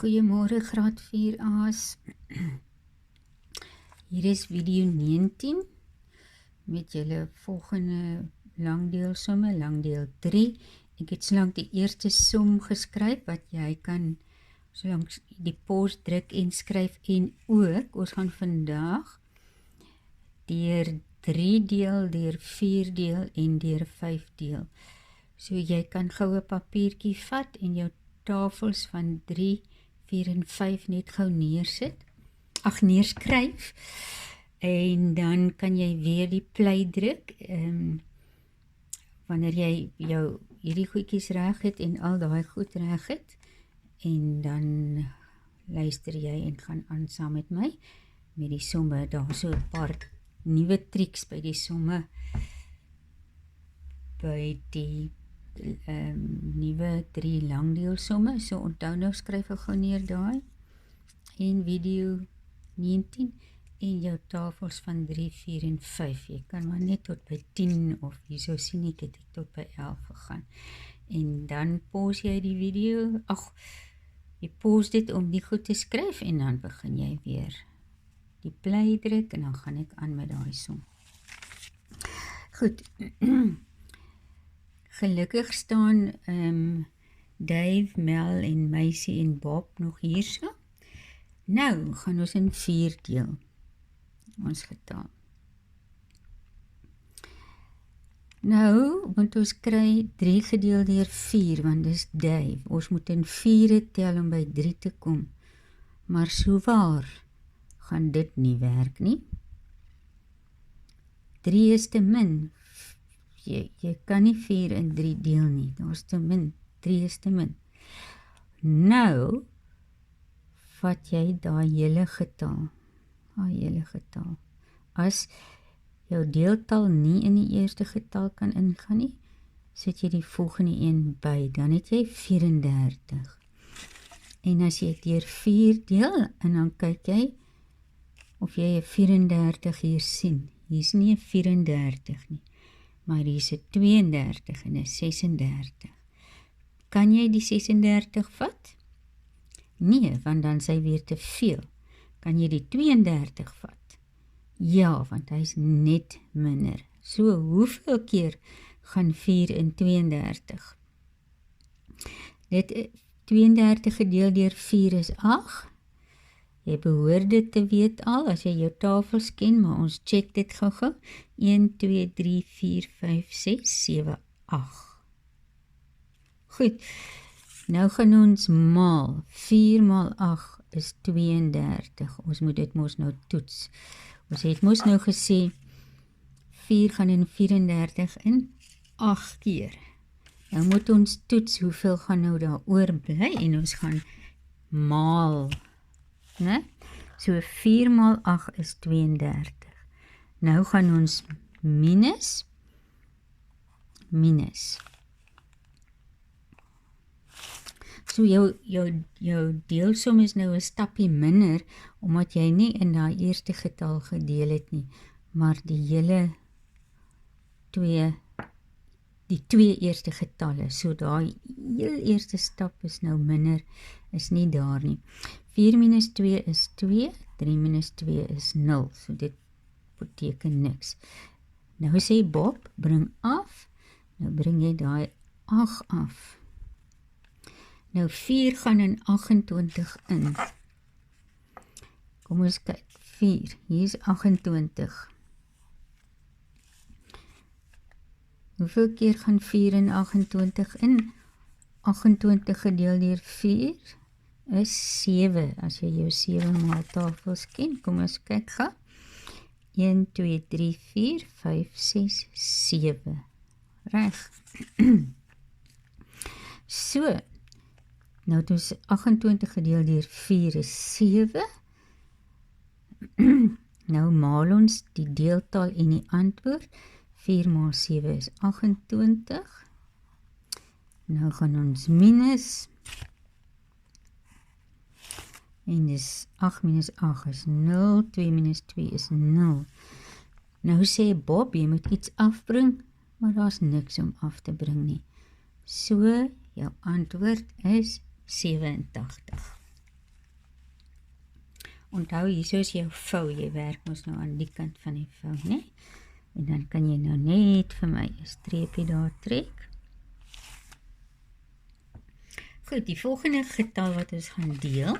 Goeiemôre graad 4A's. Hier is video 19 met julle volgende langdeelsomme, langdeel 3. Ek het solank die eerste som geskryf wat jy kan solank die pos druk en skryf en ook, ons gaan vandag deur 3 deel, deur 4 deel en deur 5 deel. So jy kan gou 'n papiertjie vat en jou tafels van 3, 4 en 5 net gou neerskryf en dan kan jy weer die play druk wanneer jy hierdie goedjies reg het en al daai goed reg het en dan luister jy en gaan aan saam met my met die somme. Daar so 'n paar nuwe triks by die somme by die nuwe 3 langdeelsomme, so onthou nou skryf ek gou neer daai en video 19 en jou tafels van 3, 4 en 5, jy kan maar net tot by 10 of hierso sien ek het tot by 11 gegaan en dan pause jy die video, jy pause dit om die goed te skryf en dan begin jy weer die play druk en dan gaan ek aan met daai som. Goed, gelukkig staan Dave, Mel en Maisie en Bob nog hierso. Nou gaan ons in 4 deel ons getal. Nou moet ons kry 3 gedeel deur 4 want dis Dave. Ons moet in 4 tel om by 3 te kom. Maar souwaar gaan dit nie werk nie. 3 is te min. Jy kan nie 4 in 3 deel nie, dat is te min, 3 is te min. Nou, vat jy daai hele getal, as jou deeltal nie in die eerste getal kan ingaan nie, sit jy die volgende een by, dan het jy 34. En as jy deur 4 deel, en dan kyk jy, of jy 'n 34 hier sien, hier is nie 'n 34 nie, maar hier is 'n 32 en 'n 36. Kan jy die 36 vat? Nee, want dan is hy weer te veel. Kan jy die 32 vat? Ja, want hy is net minder. So, hoeveel keer gaan 4 in 32? Dit 32 gedeel deur 4 is 8. Jy behoort dit te weet al, as jy jou tafels ken, maar ons check dit gou-gou. 1, 2, 3, 4, 5, 6, 7, 8. Goed, nou gaan ons maal. 4 maal 8 is 32. Ons moet dit mos nou toets. Ons het mos nou gesê, 4 gaan in 34 in 8 keer. Nou moet ons toets, hoeveel gaan nou daar oorbly, en ons gaan maal. Ne? So 4 maal 8 is 32. Nou gaan ons minus. So jou deelsom is nou 'n stappie minder, omdat jy nie in daai eerste getal gedeel het nie, maar die hele die 2 eerste getalle, so daai heel eerste stap is nou minder, is nie daar nie. 4 minus 2 is 2, 3 minus 2 is 0, so dit beteken niks. Nou sê Bob, bring af, nou bring jy daai 8 af. Nou 4 gaan in 28 in. Kom ons kyk, 4, hier is 28. Hoeveel keer gaan 4 in 28 in? 28 gedeel deur 4 is 7, as jy jou 7 maal tafels ken, kom ons kyk gou. 1, 2, 3, 4, 5, 6, 7. Reg. So, nou het ons 28 gedeel deur 4 is 7. Nou maal ons die deeltal en die antwoord. 4 maal 7 is 28. Nou gaan ons minus. En dis 8 minus 8 is 0, 2 minus 2 is 0. Nou sê Bob, jy moet iets afbring, maar daar's niks om af te bring nie. So, jou antwoord is 87. Onthou, hier is jou vou, jy werk mos nou aan die kant van die vou, né? En dan kan jy nou net vir my 'n streepie daar trek. Goed, die volgende getal wat ons gaan deel,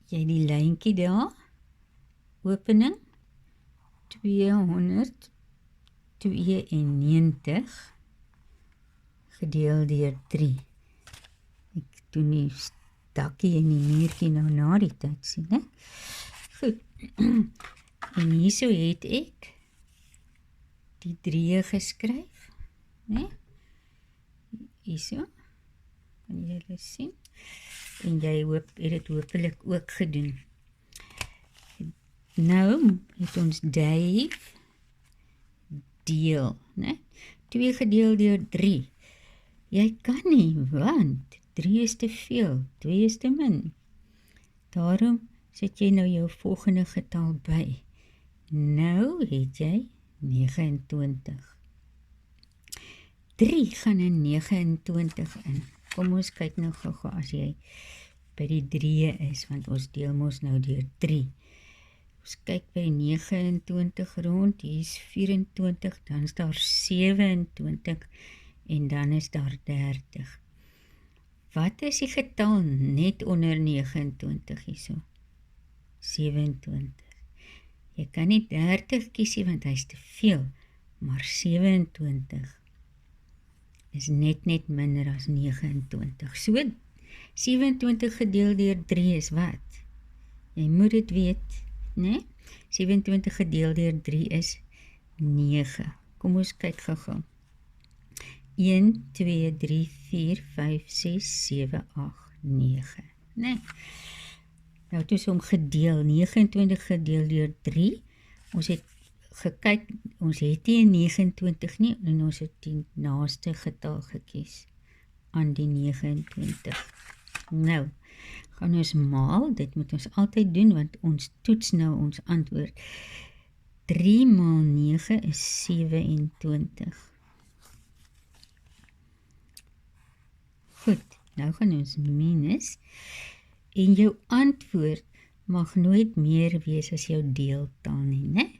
jy die lyntjie daar, opening, 292 gedeel deur 3. Ek doen die stakkie en die muurtjie nou na die tyd sien, né? Goed, en hierso het ek die 3 geskryf, né? Hierso, kan jy dit sien? En jy het dit hopelik ook gedoen. Nou het ons Dave deel, né? 2 gedeel deur 3. Jy kan nie, want 3 is te veel, 2 is te min. Daarom sit jy nou jou volgende getal by. Nou het jy 29. 3 gaan in 29 in. Kom ons kyk nou gou as jy by die 3 is, want ons deel mos nou deur 3. Ons kyk by 29 rond, hier is 24, dan is daar 27 en dan is daar 30. Wat is die getal net onder 29 hierso? 27. Jy kan nie 30 kiesie want hy is te veel, maar 27 is net minder as 29. So, 27 gedeel deur 3 is wat? Jy moet dit weet, né? 27 gedeel deur 3 is 9. Kom ons kyk gou. 1, 2, 3, 4, 5, 6, 7, 8, 9. Nee. Nou het ons hom gedeel, 29 gedeel deur 3. Ons het gekyk, ons het nie 29 nie, en ons het die naaste getal gekies aan die 29. Nou, gaan ons maal, dit moet ons altyd doen, want ons toets nou ons antwoord. 3 maal 9 is 27. Goed, nou gaan ons minus, en jou antwoord mag nooit meer wees as jou deeltal nie, né?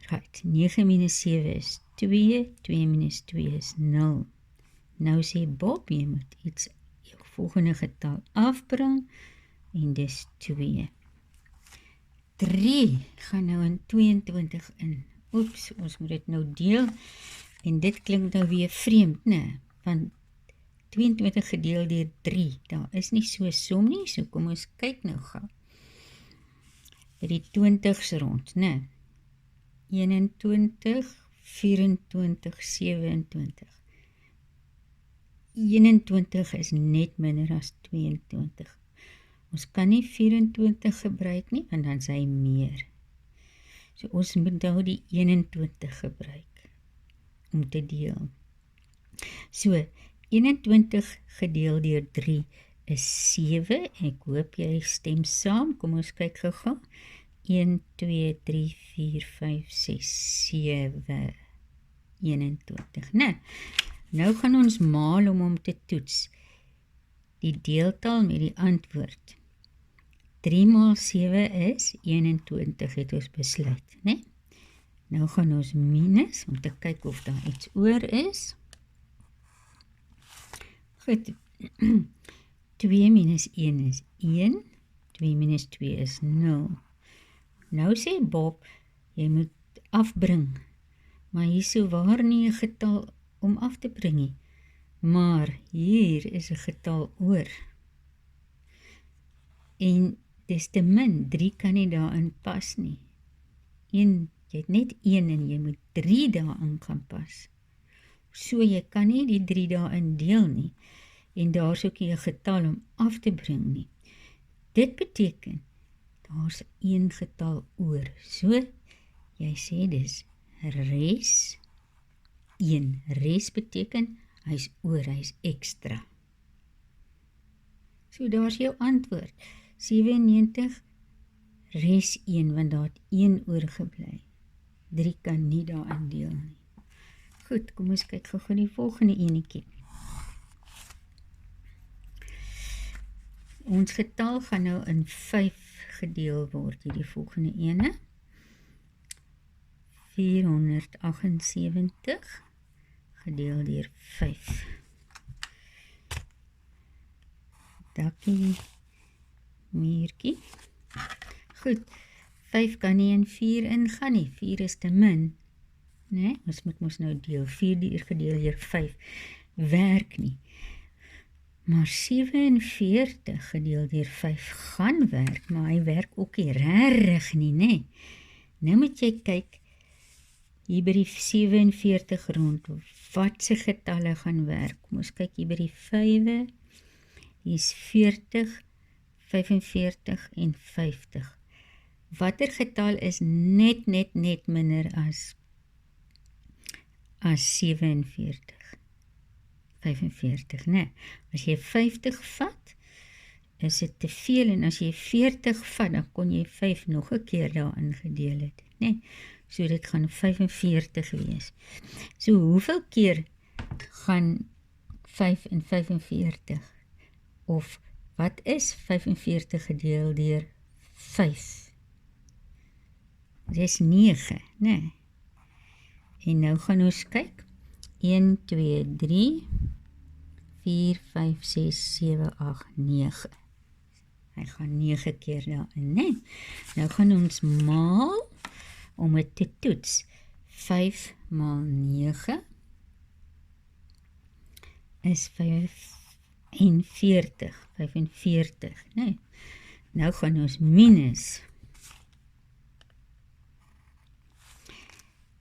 Right, 9 minus 7 is 2, 2 minus 2 is 0. Nou sê Bob, jy moet jou volgende getal afbring, en dis 2. 3 gaan nou in 22 in. Oeps, ons moet dit nou deel, en dit klink nou weer vreemd, né? Want 22 gedeel deur 3, daar is nie so som nie, so kom ons kyk nou gou. By die 20s rond, né? 21, 24, 27. 21 is net minder as 22. Ons kan nie 24 gebruik nie, want dan is hy meer. So ons moet nou die 21 gebruik, om te deel. So, 21 gedeel deur 3 is 7, ek hoop jy stem saam, kom ons kyk gou. 1, 2, 3, 4, 5, 6, 7, 21. Nou gaan ons maal om te toets. Die deeltal met die antwoord. 3 maal 7 is 21, het ons besluit, né? Nou gaan ons minus, om te kyk of daar iets oor is. Goed, 2 minus 1 is 1, 2 minus 2 is 0. Nou sê Bob, jy moet afbring, maar hier so waar nie 'n getal om af te bring nie, maar hier is 'n getal oor. En dis te min, 3 kan nie daarin pas nie. Jy het net 1 en jy moet 3 daarin gaan pas. So jy kan nie die 3 daarin deel nie, en daar is ook nie 'n getal om af te bring nie. Dit beteken, daar is 1 getal oor. So, jy sê dis res 1. Res beteken, hy is oor, hy is ekstra. So, daar is jou antwoord. 97 res 1, want daar het 1 oorgebly. 3 kan nie daarin deel nie. Goed, kom ons kyk gou die volgende enetjie. Ons getal gaan nou in 5 gedeel word, hierdie volgende ene. 478 gedeel deur 5. Dakkie, muurtjie. Goed, 5 kan nie in 4 ingaan nie, 4 is te min. Nee, ons moet mos nou deel, 4 gedeel deur 5, werk nie. Maar 47 gedeel deur 5 gaan werk, maar hy werk ook nie regtig nie, nee. Nou moet jy kyk, hier by die 47 rond, wat se getalle gaan werk? Kom ons kyk hier by die 5, hier is 40, 45 en 50. Watter getal is net minder as 47? 45, nee. As jy 50 vat, is dit te veel, en as jy 40 vat, dan kon jy 5 nog 'n keer daarin gedeel het, nee. So dit gaan 45 wees. So hoeveel keer gaan 5 en 45? Of wat is 45 gedeel deur 5? Dit is 9, nee. En nou gaan ons kyk. 1, 2, 3, 4, 5, 6, 7, 8, 9. Hy gaan 9 keer daarin, nee. Nou gaan ons maal om het te toets. 5 maal 9 is 45, nee. Nou gaan ons minus.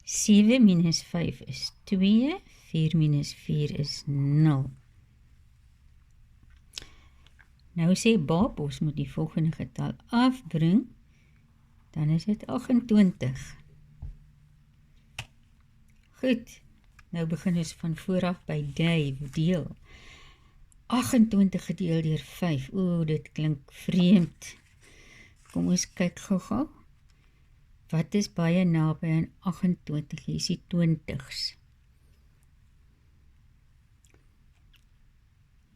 7 minus 5 is 2, 4 minus 4 is 0. Nou sê Bob, ons moet die volgende getal afbring, dan is dit 28. Goed, nou begin ons van vooraf by deel. 28 gedeel deur 5, dit klink vreemd. Kom ons kyk gou-gou. Wat is baie naby aan 28? Hier is die 20's.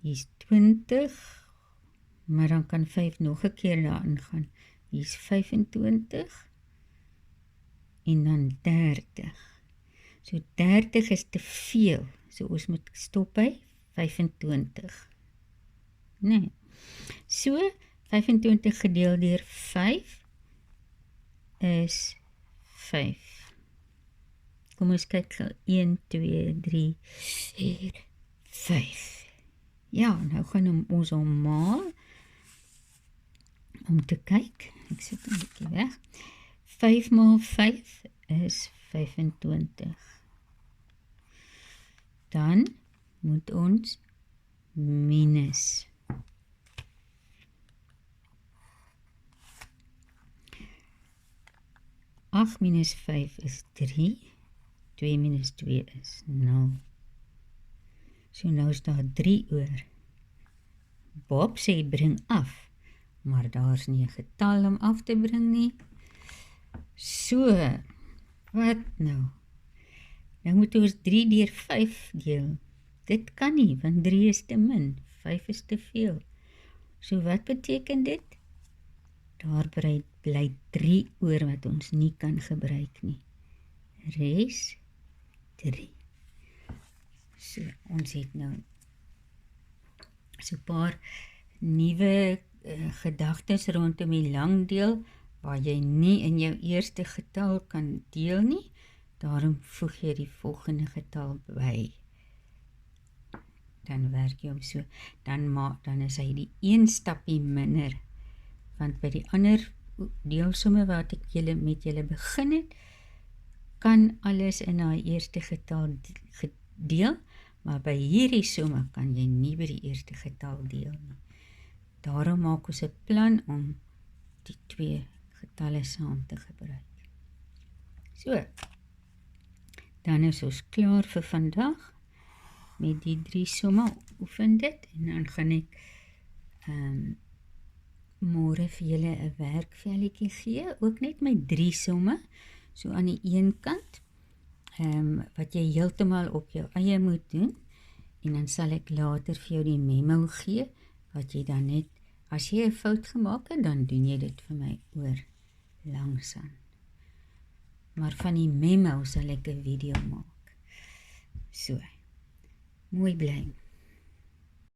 Hier is 20, maar dan kan 5 nog 'n keer daarin gaan. Hier is 25 en dan 30. So 30 is te veel, so ons moet stop by 25. Nee. So 25 gedeel deur 5 is 5. Kom ons kyk gou. 1, 2, 3, 4, 5. Ja, nou gaan ons hom maal om te kyk. Ek sit hom 'n bietjie weg. 5 maal 5 is 25. Dan moet ons minus. 8 minus 5 is 3, 2 minus 2 is 0. So nou is daar 3 oor. Bob sê bring af, maar daar is nie 'n getal om af te bring nie. So, wat nou? Nou moet ons 3 deur 5 deel. Dit kan nie, want 3 is te min, 5 is te veel. So wat beteken dit? Daar bly 3 oor wat ons nie kan gebruik nie. Res 3. So, ons het nou so 'n paar nuwe gedagtes rondom die langdeel, waar jy nie in jou eerste getal kan deel nie, daarom voeg jy die volgende getal by. Dan werk jy hom so, dan is hy die 1 stappie minder, want by die ander deelsomme wat ek met julle begin het, kan alles in daai eerste getal deel, maar by hierdie somme kan jy nie by die eerste getal deel nie. Daarom maak ons 'n plan om die 2 getalle saam te gebruik. So, dan is ons klaar vir vandag met die 3 somme, oefen dit, en dan gaan ek môre vir julle 'n werkvelletjie gee, ook net met 3 somme, so aan die een kant, wat jy heeltemal op jou eie moet doen, en dan sal ek later vir jou die memo gee, wat jy dan net As jy 'n fout gemaak het, dan doen jy dit vir my oor langsaan. Maar van die memo sal ek 'n video maak. So, mooi bly.